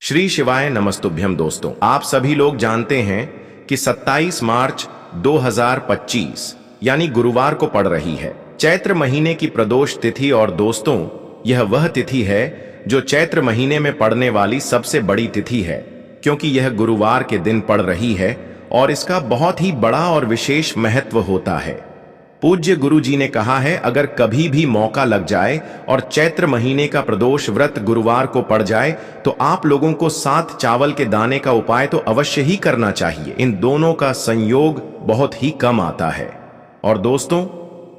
श्री शिवाय नमस्तुभ्यम। दोस्तों, आप सभी लोग जानते हैं कि 27 मार्च 2025 यानी गुरुवार को पड़ रही है चैत्र महीने की प्रदोष तिथि। और दोस्तों, यह वह तिथि है जो चैत्र महीने में पड़ने वाली सबसे बड़ी तिथि है, क्योंकि यह गुरुवार के दिन पड़ रही है और इसका बहुत ही बड़ा और विशेष महत्व होता है। पूज्य गुरु जी ने कहा है, अगर कभी भी मौका लग जाए और चैत्र महीने का प्रदोष व्रत गुरुवार को पड़ जाए तो आप लोगों को 7 चावल के दाने का उपाय तो अवश्य ही करना चाहिए। इन दोनों का संयोग बहुत ही कम आता है। और दोस्तों,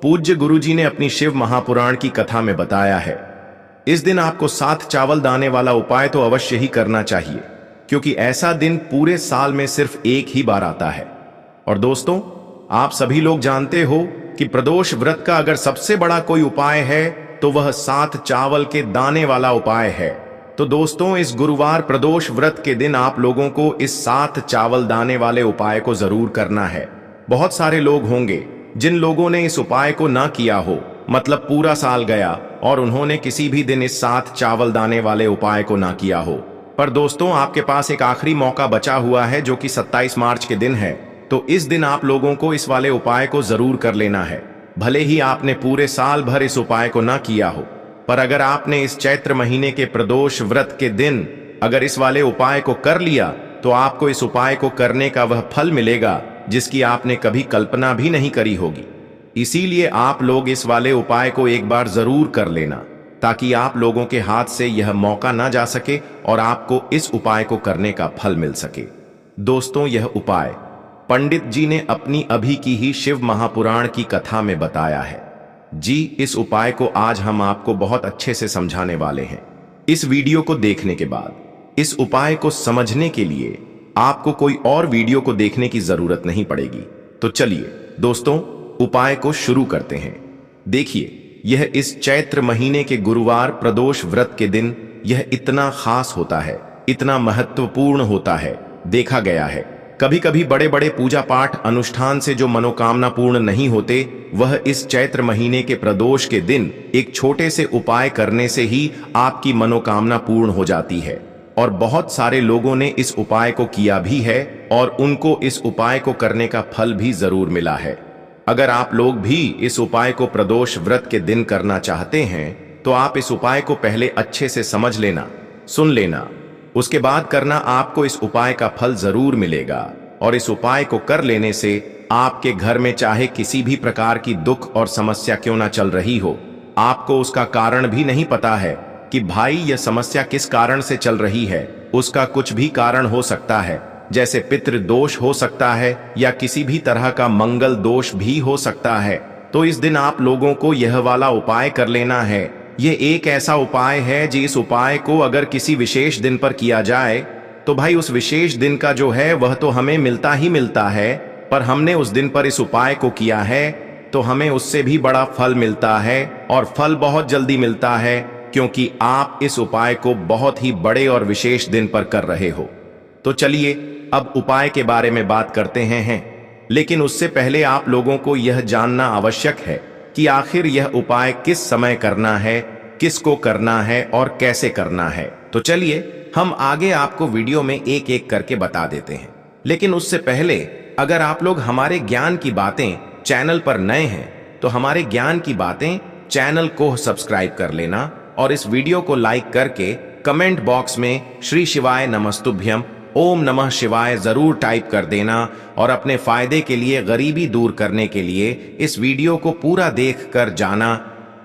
पूज्य गुरु जी ने अपनी शिव महापुराण की कथा में बताया है, इस दिन आपको 7 चावल दाने वाला उपाय तो अवश्य ही करना चाहिए, क्योंकि ऐसा दिन पूरे साल में सिर्फ एक ही बार आता है। और दोस्तों, आप सभी लोग जानते हो कि प्रदोष व्रत का अगर सबसे बड़ा कोई उपाय है तो वह 7 चावल के दाने वाला उपाय है। तो दोस्तों, इस गुरुवार प्रदोष व्रत के दिन आप लोगों को इस 7 चावल दाने वाले उपाय को जरूर करना है। बहुत सारे लोग होंगे जिन लोगों ने इस उपाय को ना किया हो, मतलब पूरा साल गया और उन्होंने किसी भी दिन इस 7 चावल दाने वाले उपाय को ना किया हो। पर दोस्तों, आपके पास एक आखिरी मौका बचा हुआ है जो कि 27 मार्च के दिन है। तो इस दिन आप लोगों को इस वाले उपाय को जरूर कर लेना है। भले ही आपने पूरे साल भर इस उपाय को ना किया हो, पर अगर आपने इस चैत्र महीने के प्रदोष व्रत के दिन अगर इस वाले उपाय को कर लिया तो आपको इस उपाय को करने का वह फल मिलेगा जिसकी आपने कभी कल्पना भी नहीं करी होगी। इसीलिए आप लोग इस वाले उपाय को एक बार जरूर कर लेना, ताकि आप लोगों के हाथ से यह मौका ना जा सके और आपको इस उपाय को करने का फल मिल सके। दोस्तों, यह उपाय पंडित जी ने अपनी अभी की ही शिव महापुराण की कथा में बताया है। जी, इस उपाय को आज हम आपको बहुत अच्छे से समझाने वाले हैं। इस वीडियो को देखने के बाद इस उपाय को समझने के लिए आपको कोई और वीडियो को देखने की जरूरत नहीं पड़ेगी। तो चलिए दोस्तों, उपाय को शुरू करते हैं। देखिए, यह इस चैत्र महीने के गुरुवार प्रदोष व्रत के दिन यह इतना खास होता है, इतना महत्वपूर्ण होता है। देखा गया है कभी कभी बड़े बड़े पूजा पाठ अनुष्ठान से जो मनोकामना पूर्ण नहीं होते, वह इस चैत्र महीने के प्रदोष के दिन एक छोटे से उपाय करने से ही आपकी मनोकामना पूर्ण हो जाती है। और बहुत सारे लोगों ने इस उपाय को किया भी है और उनको इस उपाय को करने का फल भी जरूर मिला है। अगर आप लोग भी इस उपाय को प्रदोष व्रत के दिन करना चाहते हैं तो आप इस उपाय को पहले अच्छे से समझ लेना, सुन लेना, उसके बाद करना। आपको इस उपाय का फल जरूर मिलेगा। और इस उपाय को कर लेने से आपके घर में चाहे किसी भी प्रकार की दुख और समस्या क्यों ना चल रही हो, आपको उसका कारण भी नहीं पता है कि भाई यह समस्या किस कारण से चल रही है। उसका कुछ भी कारण हो सकता है, जैसे पितृ दोष हो सकता है या किसी भी तरह का मंगल दोष भी हो सकता है। तो इस दिन आप लोगों को यह वाला उपाय कर लेना है। ये एक ऐसा उपाय है जिस उपाय को अगर किसी विशेष दिन पर किया जाए तो भाई उस विशेष दिन का जो है वह तो हमें मिलता ही मिलता है, पर हमने उस दिन पर इस उपाय को किया है तो हमें उससे भी बड़ा फल मिलता है। और फल बहुत जल्दी मिलता है, क्योंकि आप इस उपाय को बहुत ही बड़े और विशेष दिन पर कर रहे हो। तो चलिए अब उपाय के बारे में बात करते हैं। लेकिन उससे पहले आप लोगों को यह जानना आवश्यक है कि आखिर यह उपाय किस समय करना है, किसको करना है और कैसे करना है। तो चलिए हम आगे आपको वीडियो में एक एक करके बता देते हैं। लेकिन उससे पहले अगर आप लोग हमारे ज्ञान की बातें चैनल पर नए हैं तो हमारे ज्ञान की बातें चैनल को सब्सक्राइब कर लेना और इस वीडियो को लाइक करके कमेंट बॉक्स में श्री शिवाय नमस्तुभ्यम, ओम नमः शिवाय जरूर टाइप कर देना। और अपने फायदे के लिए, गरीबी दूर करने के लिए इस वीडियो को पूरा देख कर जाना,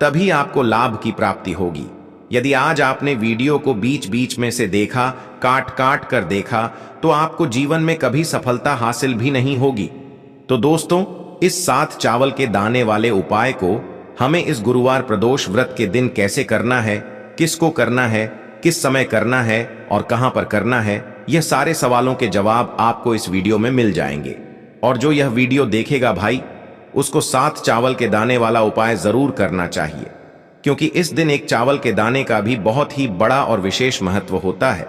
तभी आपको लाभ की प्राप्ति होगी। यदि आज आपने वीडियो को बीच बीच में से देखा, काट काट कर देखा, तो आपको जीवन में कभी सफलता हासिल भी नहीं होगी। तो दोस्तों, इस 7 चावल के दाने वाले उपाय को हमें इस गुरुवार प्रदोष व्रत के दिन कैसे करना है, किसको करना है, किस समय करना है और कहां पर करना है, यह सारे सवालों के जवाब आपको इस वीडियो में मिल जाएंगे। और जो यह वीडियो देखेगा भाई, उसको 7 चावल के दाने वाला उपाय जरूर करना चाहिए, क्योंकि इस दिन एक चावल के दाने का भी बहुत ही बड़ा और विशेष महत्व होता है।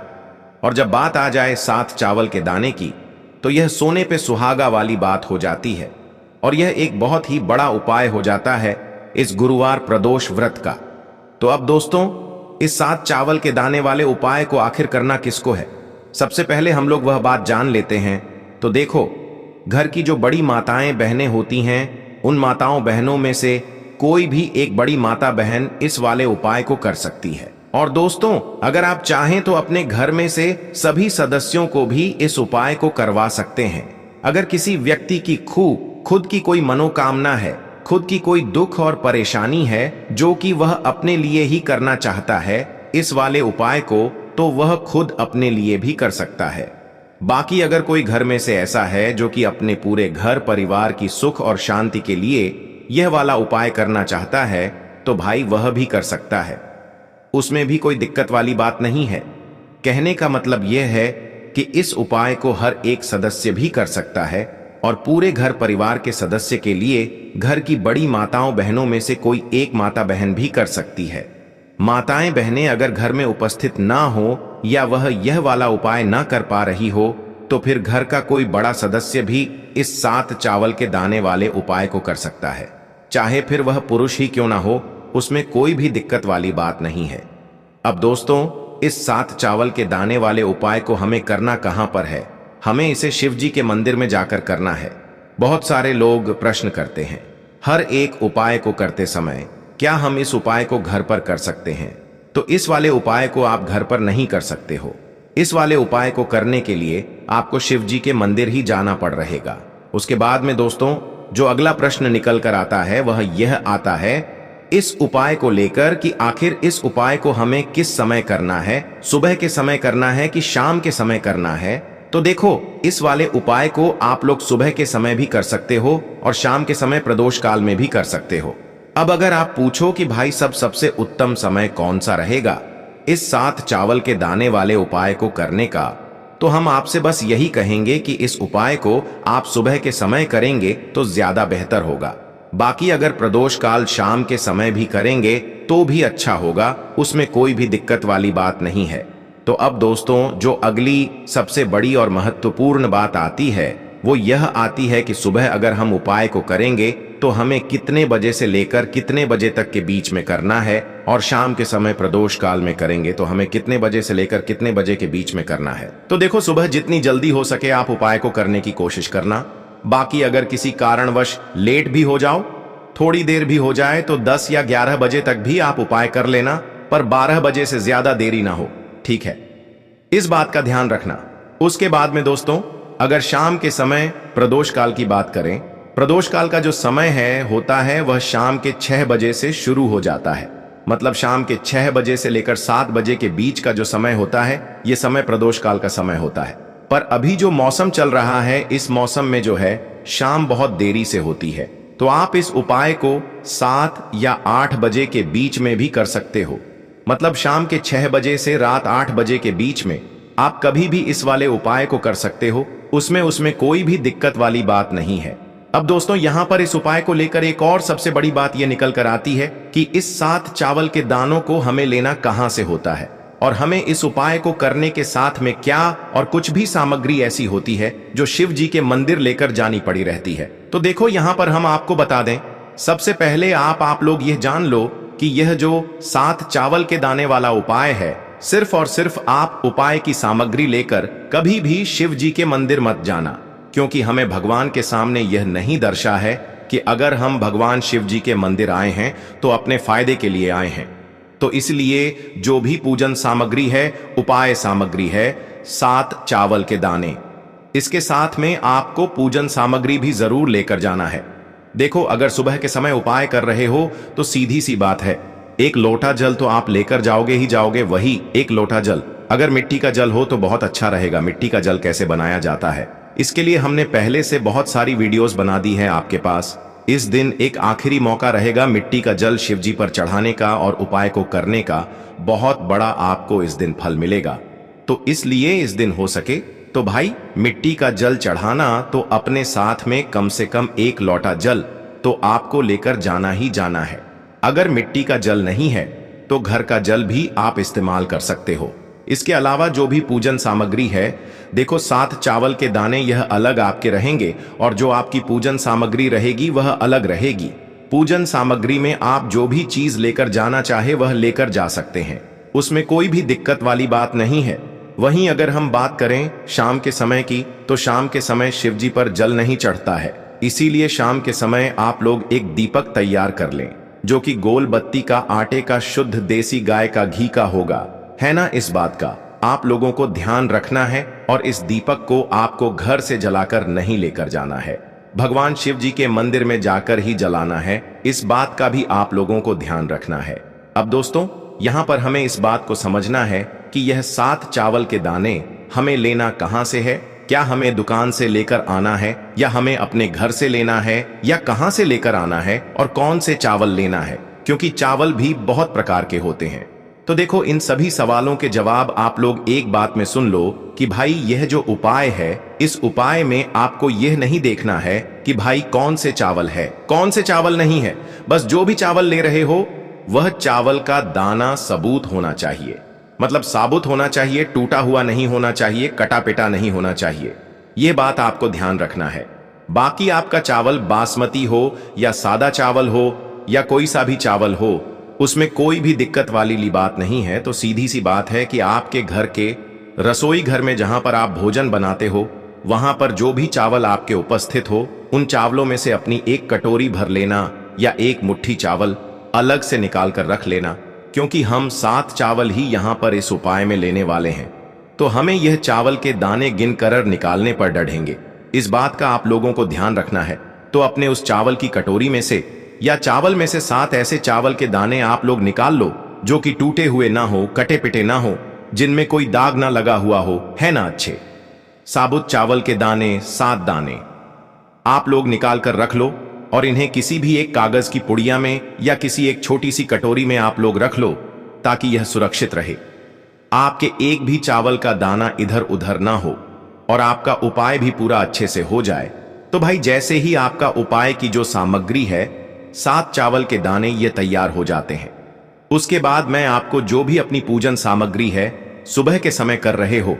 और जब बात आ जाए 7 चावल के दाने की, तो यह सोने पे सुहागा वाली बात हो जाती है और यह एक बहुत ही बड़ा उपाय हो जाता है इस गुरुवार प्रदोष व्रत का। तो अब दोस्तों, इस 7 चावल के दाने वाले उपाय को आखिर करना किसको है? सबसे पहले हम लोग वह बात जान लेते हैं। तो देखो, घर की जो बड़ी माताएं बहनें होती हैं, उन माताओं बहनों में से कोई भी एक बड़ी माता बहन इस वाले उपाय को कर सकती है। और दोस्तों, अगर आप चाहें तो अपने घर में से सभी सदस्यों को भी इस उपाय को करवा सकते हैं। अगर किसी व्यक्ति की खुद की कोई मनोकामना है, खुद की कोई दुख और परेशानी है जो कि वह अपने लिए ही करना चाहता है इस वाले उपाय को, तो वह खुद अपने लिए भी कर सकता है। बाकी अगर कोई घर में से ऐसा है जो कि अपने पूरे घर परिवार की सुख और शांति के लिए यह वाला उपाय करना चाहता है, तो भाई वह भी कर सकता है। उसमें भी कोई दिक्कत वाली बात नहीं है। कहने का मतलब यह है कि इस उपाय को हर एक सदस्य भी कर सकता है और पूरे घर परिवार के सदस्य के लिए घर की बड़ी माताओं बहनों में से कोई एक माता बहन भी कर सकती है। माताएं बहनें अगर घर में उपस्थित ना हो या वह यह वाला उपाय ना कर पा रही हो, तो फिर घर का कोई बड़ा सदस्य भी इस 7 चावल के दाने वाले उपाय को कर सकता है। चाहे फिर वह पुरुष ही क्यों ना हो, उसमें कोई भी दिक्कत वाली बात नहीं है। अब दोस्तों, इस 7 चावल के दाने वाले उपाय को हमें करना कहां पर है? हमें इसे शिव जी के मंदिर में जाकर करना है। बहुत सारे लोग प्रश्न करते हैं, हर एक उपाय को करते समय क्या हम इस उपाय को घर पर कर सकते हैं? तो इस वाले उपाय को आप घर पर नहीं कर सकते हो। इस वाले उपाय को करने के लिए आपको शिव जी के मंदिर ही जाना पड़ रहेगा। उसके बाद में दोस्तों, जो अगला प्रश्न निकल कर आता है वह यह आता है इस उपाय को लेकर कि आखिर इस उपाय को हमें किस समय करना है, सुबह के समय करना है कि शाम के समय करना है? तो देखो, इस वाले उपाय को आप लोग सुबह के समय भी कर सकते हो और शाम के समय प्रदोष काल में भी कर सकते हो। अब अगर आप पूछो कि भाई सबसे उत्तम समय कौन सा रहेगा इस 7 चावल के दाने वाले उपाय को करने का, तो हम आपसे बस यही कहेंगे कि इस उपाय को आप सुबह के समय करेंगे तो ज्यादा बेहतर होगा। बाकी अगर प्रदोष काल शाम के समय भी करेंगे तो भी अच्छा होगा, उसमें कोई भी दिक्कत वाली बात नहीं है। तो अब दोस्तों, जो अगली सबसे बड़ी और महत्वपूर्ण बात आती है वो यह आती है कि सुबह अगर हम उपाय को करेंगे तो हमें कितने बजे से लेकर कितने बजे तक के बीच में करना है, और शाम के समय प्रदोष काल में करेंगे तो हमें कितने बजे से लेकर कितने बजे के बीच में करना है। तो देखो, सुबह जितनी जल्दी हो सके आप उपाय को करने की कोशिश करना। बाकी अगर किसी कारणवश लेट भी हो जाओ, थोड़ी देर भी हो जाए, तो 10 या 11 बजे तक भी आप उपाय कर लेना, पर 12 बजे से ज्यादा देरी ना हो, ठीक है? इस बात का ध्यान रखना। उसके बाद में दोस्तों, अगर शाम के समय प्रदोष काल की बात करें, प्रदोष काल का जो समय होता है वह शाम के 6 बजे से शुरू हो जाता है। मतलब शाम के 6 बजे से लेकर 7 बजे के बीच का जो समय होता है, यह समय प्रदोष काल का समय होता है। पर अभी जो मौसम चल रहा है, इस मौसम में जो है शाम बहुत देरी से होती है, तो आप इस उपाय को 7 या 8 बजे के बीच में भी कर सकते हो। मतलब शाम के 6 बजे से रात 8 बजे के बीच में आप कभी भी इस वाले उपाय को कर सकते हो। उसमें कोई भी दिक्कत वाली बात नहीं है। अब दोस्तों, यहां पर इस उपाय को लेकर एक और सबसे बड़ी बात यह निकल कर आती है कि इस 7 चावल के दानों को हमें लेना कहां से होता है, और हमें इस उपाय को करने के साथ में क्या और कुछ भी सामग्री ऐसी होती है जो शिव जी के मंदिर लेकर जानी पड़ी रहती है। तो देखो, यहां पर हम आपको बता दें, सबसे पहले आप लोग यह जान लो कि यह जो 7 चावल के दाने वाला उपाय है, सिर्फ और सिर्फ आप उपाय की सामग्री लेकर कभी भी शिव जी के मंदिर मत जाना, क्योंकि हमें भगवान के सामने यह नहीं दर्शा है कि अगर हम भगवान शिव जी के मंदिर आए हैं तो अपने फायदे के लिए आए हैं। तो इसलिए जो भी पूजन सामग्री है, उपाय सामग्री है 7 चावल के दाने, इसके साथ में आपको पूजन सामग्री भी जरूर लेकर जाना है। देखो, अगर सुबह के समय उपाय कर रहे हो तो सीधी सी बात है, एक लोटा जल तो आप लेकर जाओगे ही जाओगे। वही एक लोटा जल अगर मिट्टी का जल हो तो बहुत अच्छा रहेगा। मिट्टी का जल कैसे बनाया जाता है, इसके लिए हमने पहले से बहुत सारी वीडियोस बना दी है आपके पास। इस दिन एक आखिरी मौका रहेगा मिट्टी का जल शिव जी पर चढ़ाने का और उपाय को करने का। बहुत बड़ा आपको इस दिन फल मिलेगा। तो इसलिए इस दिन हो सके तो भाई मिट्टी का जल चढ़ाना तो अपने साथ में कम से कम 1 लोटा जल तो आपको लेकर जाना ही जाना है। अगर मिट्टी का जल नहीं है तो घर का जल भी आप इस्तेमाल कर सकते हो। इसके अलावा जो भी पूजन सामग्री है, देखो 7 चावल के दाने यह अलग आपके रहेंगे और जो आपकी पूजन सामग्री रहेगी वह अलग रहेगी। पूजन सामग्री में आप जो भी चीज लेकर जाना चाहे वह लेकर जा सकते हैं। उसमें कोई भी दिक्कत वाली बात नहीं है। वहीं अगर हम बात करें शाम के समय की, तो शाम के समय शिव जी पर जल नहीं चढ़ता है। इसीलिए शाम के समय आप लोग एक दीपक तैयार कर लें, जो कि गोल बत्ती का, आटे का, शुद्ध देसी गाय का घी का होगा, है ना। इस बात का आप लोगों को ध्यान रखना है और इस दीपक को आपको घर से जलाकर नहीं लेकर जाना है, भगवान शिव जी के मंदिर में जाकर ही जलाना है। इस बात का भी आप लोगों को ध्यान रखना है। अब दोस्तों, यहाँ पर हमें इस बात को समझना है कि यह 7 चावल के दाने हमें लेना कहाँ से है। क्या हमें दुकान से लेकर आना है, या हमें अपने घर से लेना है, या कहाँ से लेकर आना है, और कौन से चावल लेना है, क्योंकि चावल भी बहुत प्रकार के होते हैं। तो देखो, इन सभी सवालों के जवाब आप लोग एक बात में सुन लो कि भाई यह जो उपाय है, इस उपाय में आपको यह नहीं देखना है कि भाई कौन से चावल है, कौन से चावल नहीं है। बस जो भी चावल ले रहे हो वह चावल का दाना सबूत होना चाहिए, मतलब साबुत होना चाहिए, टूटा हुआ नहीं होना चाहिए, कटा पिटा नहीं होना चाहिए। यह बात आपको ध्यान रखना है। बाकी आपका चावल बासमती हो या सादा चावल हो या कोई सा भी चावल हो, उसमें कोई भी दिक्कत वाली बात नहीं है। तो सीधी सी बात है कि आपके घर के रसोई घर में जहां पर आप भोजन बनाते हो, वहां पर जो भी चावल आपके उपस्थित हो, उन चावलों में से अपनी एक कटोरी भर लेना या एक मुट्ठी चावल अलग से निकाल कर रख लेना, क्योंकि हम 7 चावल ही यहां पर इस उपाय में लेने वाले हैं। तो हमें यह चावल के दाने गिनकर निकालने पर डढ़ेंगे। इस बात का आप लोगों को ध्यान रखना है। तो अपने उस चावल की कटोरी में से या चावल में से 7 ऐसे चावल के दाने आप लोग निकाल लो जो कि टूटे हुए ना हो, कटे पिटे ना हो, जिनमें कोई दाग ना लगा हुआ हो, है ना। अच्छे साबुत चावल के दाने 7 दाने आप लोग निकाल कर रख लो और इन्हें किसी भी एक कागज की पुड़िया में या किसी एक छोटी सी कटोरी में आप लोग रख लो, ताकि यह सुरक्षित रहे। आपके एक भी चावल का दाना इधर उधर ना हो और आपका उपाय भी पूरा अच्छे से हो जाए। तो भाई जैसे ही आपका उपाय की जो सामग्री है, 7 चावल के दाने ये तैयार हो जाते हैं, उसके बाद मैं आपको जो भी अपनी पूजन सामग्री है सुबह के समय कर रहे हो,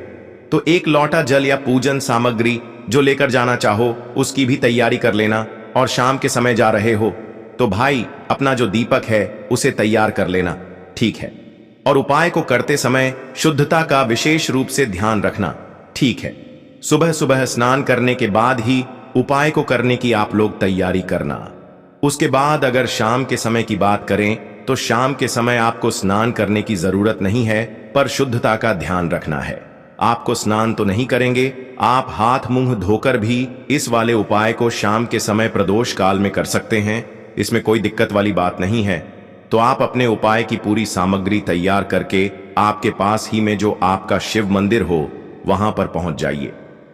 तो 1 लोटा जल या पूजन सामग्री जो लेकर जाना चाहो उसकी भी तैयारी कर लेना। और शाम के समय जा रहे हो तो भाई अपना जो दीपक है उसे तैयार कर लेना, ठीक है। और उपाय को करते समय शुद्धता का विशेष रूप से ध्यान रखना, ठीक है। सुबह सुबह स्नान करने के बाद ही उपाय को करने की आप लोग तैयारी करना। उसके बाद अगर शाम के समय की बात करें तो शाम के समय आपको स्नान करने की जरूरत नहीं है, पर शुद्धता का ध्यान रखना है। आपको स्नान तो नहीं करेंगे, आप हाथ मुंह धोकर भी इस वाले उपाय को शाम के समय प्रदोष काल में कर सकते हैं, इसमें कोई दिक्कत वाली बात नहीं है। तो आप अपने उपाय की पूरी सामग्री तैयार करके आपके पास ही में जो आपका शिव मंदिर हो वहां पर पहुंच जाइए।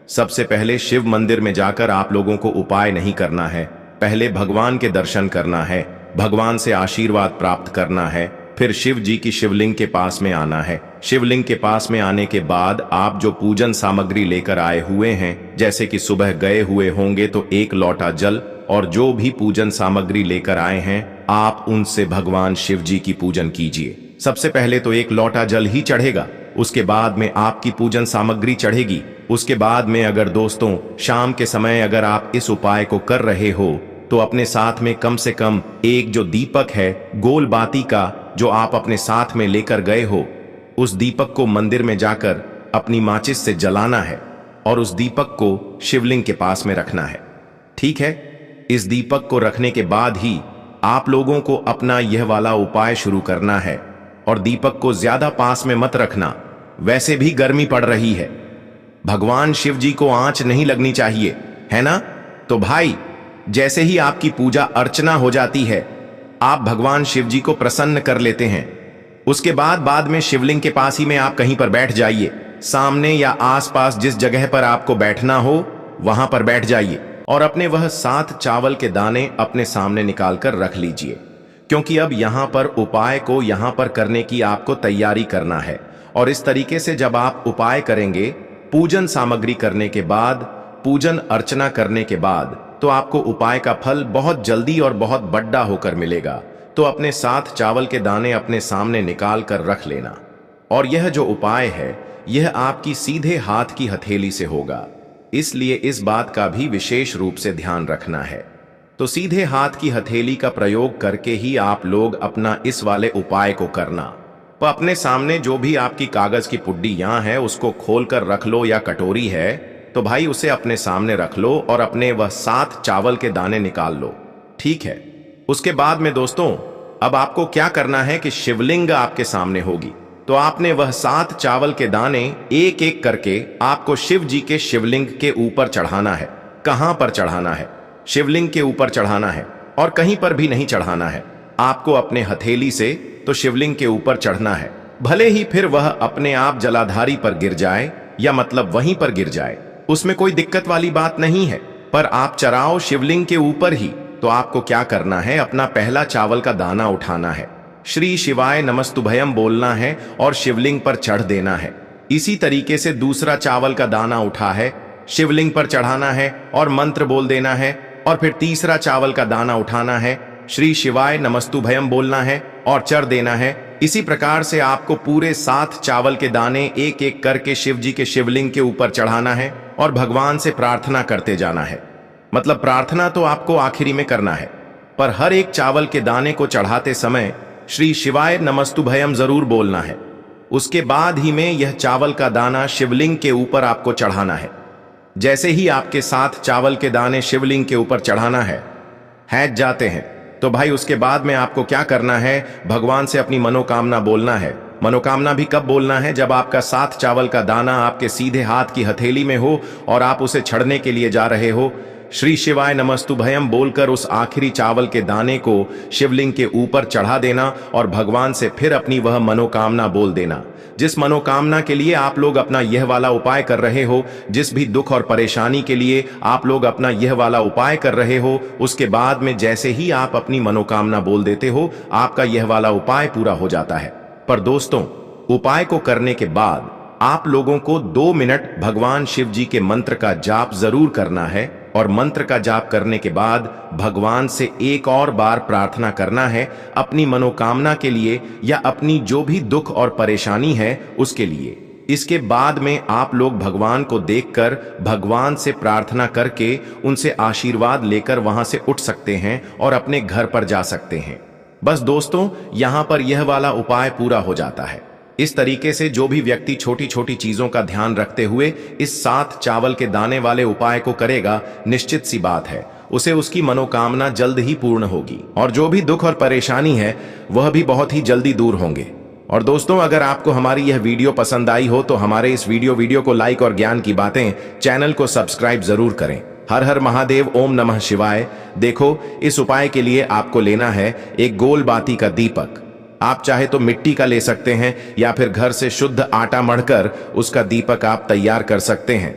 सबसे पहले शिव मंदिर में जाकर आप लोगों को उपाय नहीं करना है, पहले भगवान के दर्शन करना है, भगवान से आशीर्वाद प्राप्त करना है, फिर शिव जी की शिवलिंग के पास में आना है। शिवलिंग के पास में आने के बाद आप जो पूजन सामग्री लेकर आए हुए हैं, जैसे कि सुबह गए हुए होंगे तो 1 लोटा जल और जो भी पूजन सामग्री लेकर आए हैं आप उनसे भगवान शिव जी की पूजन कीजिए। सबसे पहले तो 1 लोटा जल ही चढ़ेगा, उसके बाद में आपकी पूजन सामग्री चढ़ेगी। उसके बाद में अगर दोस्तों शाम के समय अगर आप इस उपाय को कर रहे हो तो अपने साथ में कम से कम एक जो दीपक है गोल बाती का, जो आप अपने साथ में लेकर गए हो, उस दीपक को मंदिर में जाकर अपनी माचिस से जलाना है और उस दीपक को शिवलिंग के पास में रखना है, ठीक है। इस दीपक को रखने के बाद ही आप लोगों को अपना यह वाला उपाय शुरू करना है। और दीपक को ज्यादा पास में मत रखना, वैसे भी गर्मी पड़ रही है, भगवान शिव जी को आंच नहीं लगनी चाहिए, है ना। तो भाई जैसे ही आपकी पूजा अर्चना हो जाती है, आप भगवान शिव जी को प्रसन्न कर लेते हैं। उसके बाद में शिवलिंग के पास ही में आप कहीं पर बैठ जाइए, सामने या आसपास जिस जगह पर आपको बैठना हो वहां पर बैठ जाइए और अपने वह 7 चावल के दाने अपने सामने निकाल कर रख लीजिए, क्योंकि अब यहां पर उपाय को यहां पर करने की आपको तैयारी करना है। और इस तरीके से जब आप उपाय करेंगे, पूजन सामग्री करने के बाद, पूजन अर्चना करने के बाद, तो आपको उपाय का फल बहुत जल्दी और बहुत बड़ा होकर मिलेगा। तो अपने 7 चावल के दाने अपने सामने निकाल कर रख लेना। और यह जो उपाय है यह आपकी सीधे हाथ की हथेली से होगा, इसलिए इस बात का भी विशेष रूप से ध्यान रखना है। तो सीधे हाथ की हथेली का प्रयोग करके ही आप लोग अपना इस वाले उपाय को करना। तो अपने सामने जो भी आपकी कागज की पुड्डी यहाँ है उसको खोलकर रख लो, या कटोरी है तो भाई उसे अपने सामने रख लो और अपने वह 7 चावल के दाने निकाल लो। ठीक है। उसके बाद में दोस्तों अब आपको क्या करना है कि शिवलिंग आपके सामने होगी, तो आपने वह 7 चावल के दाने एक एक करके आपको शिव जी के शिवलिंग के ऊपर चढ़ाना है। कहां पर चढ़ाना है? शिवलिंग के ऊपर चढ़ाना है, और कहीं पर भी नहीं चढ़ाना है। आपको अपने हथेली से तो शिवलिंग के ऊपर चढ़ना है, भले ही फिर वह अपने आप जलाधारी पर गिर जाए या मतलब वहीं पर गिर जाए, उसमें कोई दिक्कत वाली बात नहीं है। पर आप चढ़ाओ शिवलिंग के ऊपर ही। तो आपको क्या करना है, अपना पहला चावल का दाना उठाना है, श्री शिवाय नमस्तुभयम बोलना है और शिवलिंग पर चढ़ देना है। इसी तरीके से दूसरा चावल का दाना उठा है, शिवलिंग पर चढ़ाना है और मंत्र बोल देना है। और फिर तीसरा चावल का दाना उठाना है, श्री शिवाय नमस्तुभयम बोलना है और चढ़ देना है। इसी प्रकार से आपको पूरे 7 चावल के दाने एक एक करके शिव जी के शिवलिंग के ऊपर चढ़ाना है और भगवान से प्रार्थना करते जाना है। मतलब प्रार्थना तो आपको आखिरी में करना है, पर हर एक चावल के दाने को चढ़ाते समय श्री शिवाय नमस्तुभयम जरूर बोलना है। उसके बाद ही में यह चावल का दाना शिवलिंग के ऊपर आपको चढ़ाना है। जैसे ही आपके 7 चावल के दाने शिवलिंग के ऊपर चढ़ाना है जाते हैं, तो भाई उसके बाद में आपको क्या करना है, भगवान से अपनी मनोकामना बोलना है। मनोकामना भी कब बोलना है, जब आपका 7 चावल का दाना आपके सीधे हाथ की हथेली में हो और आप उसे छड़ने के लिए जा रहे हो। श्री शिवाय नमस्तुभयम बोलकर उस आखिरी चावल के दाने को शिवलिंग के ऊपर चढ़ा देना और भगवान से फिर अपनी वह मनोकामना बोल देना, जिस मनोकामना के लिए आप लोग अपना यह वाला उपाय कर रहे हो, जिस भी दुख और परेशानी के लिए आप लोग अपना यह वाला उपाय कर रहे हो। उसके बाद में जैसे ही आप अपनी मनोकामना बोल देते हो, आपका यह वाला उपाय पूरा हो जाता है। पर दोस्तों, उपाय को करने के बाद आप लोगों को 2 मिनट भगवान शिव जी के मंत्र का जाप जरूर करना है, और मंत्र का जाप करने के बाद भगवान से एक और बार प्रार्थना करना है अपनी मनोकामना के लिए या अपनी जो भी दुख और परेशानी है उसके लिए। इसके बाद में आप लोग भगवान को देखकर भगवान से प्रार्थना करके उनसे आशीर्वाद लेकर वहां से उठ सकते हैं और अपने घर पर जा सकते हैं। बस दोस्तों, यहां पर यह वाला उपाय पूरा हो जाता है। इस तरीके से जो भी व्यक्ति छोटी छोटी चीजों का ध्यान रखते हुए इस 7 चावल के दाने वाले उपाय को करेगा, निश्चित सी बात है उसे उसकी मनोकामना जल्द ही पूर्ण होगी, और जो भी दुख और परेशानी है वह भी बहुत ही जल्दी दूर होंगे। और दोस्तों, अगर आपको हमारी यह वीडियो पसंद आई हो तो हमारे इस वीडियो को लाइक और ज्ञान की बातें चैनल को सब्सक्राइब जरूर करें। हर हर महादेव, ओम नमः शिवाय। देखो, इस उपाय के लिए आपको लेना है एक गोल बाती का दीपक। आप चाहे तो मिट्टी का ले सकते हैं या फिर घर से शुद्ध आटा मढ़कर उसका दीपक आप तैयार कर सकते हैं।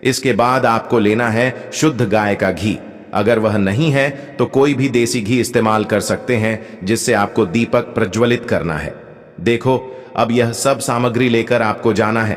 इसके बाद आपको लेना है शुद्ध गाय का घी। अगर वह नहीं है तो कोई भी देसी घी इस्तेमाल कर सकते हैं, जिससे आपको दीपक प्रज्वलित करना है। देखो, अब यह सब सामग्री लेकर आपको जाना है।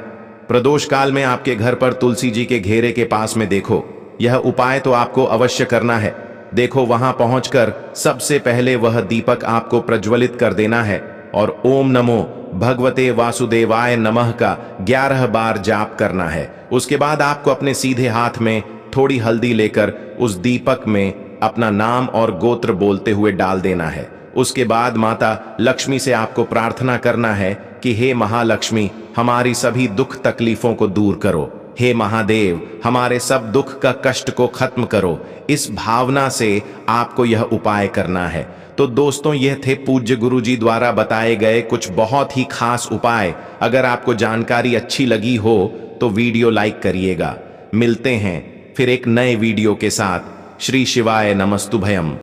प्रदोष काल में आपके घर पर तुलसी जी के घेरे के पास में देखो, यह उपाय तो आपको अवश्य करना है। देखो, वहां पहुंचकर सबसे पहले वह दीपक आपको प्रज्वलित कर देना है और ओम नमो भगवते वासुदेवाय नमः का 11 बार जाप करना है। उसके बाद आपको अपने सीधे हाथ में थोड़ी हल्दी लेकर उस दीपक में अपना नाम और गोत्र बोलते हुए डाल देना है। उसके बाद माता लक्ष्मी से आपको प्रार्थना करना है कि हे महालक्ष्मी, हमारी सभी दुख तकलीफों को दूर करो। हे महादेव, हमारे सब दुख का कष्ट को खत्म करो। इस भावना से आपको यह उपाय करना है। तो दोस्तों, यह थे पूज्य गुरु जी द्वारा बताए गए कुछ बहुत ही खास उपाय। अगर आपको जानकारी अच्छी लगी हो तो वीडियो लाइक करिएगा। मिलते हैं फिर एक नए वीडियो के साथ। श्री शिवाय नमस्तुभयम।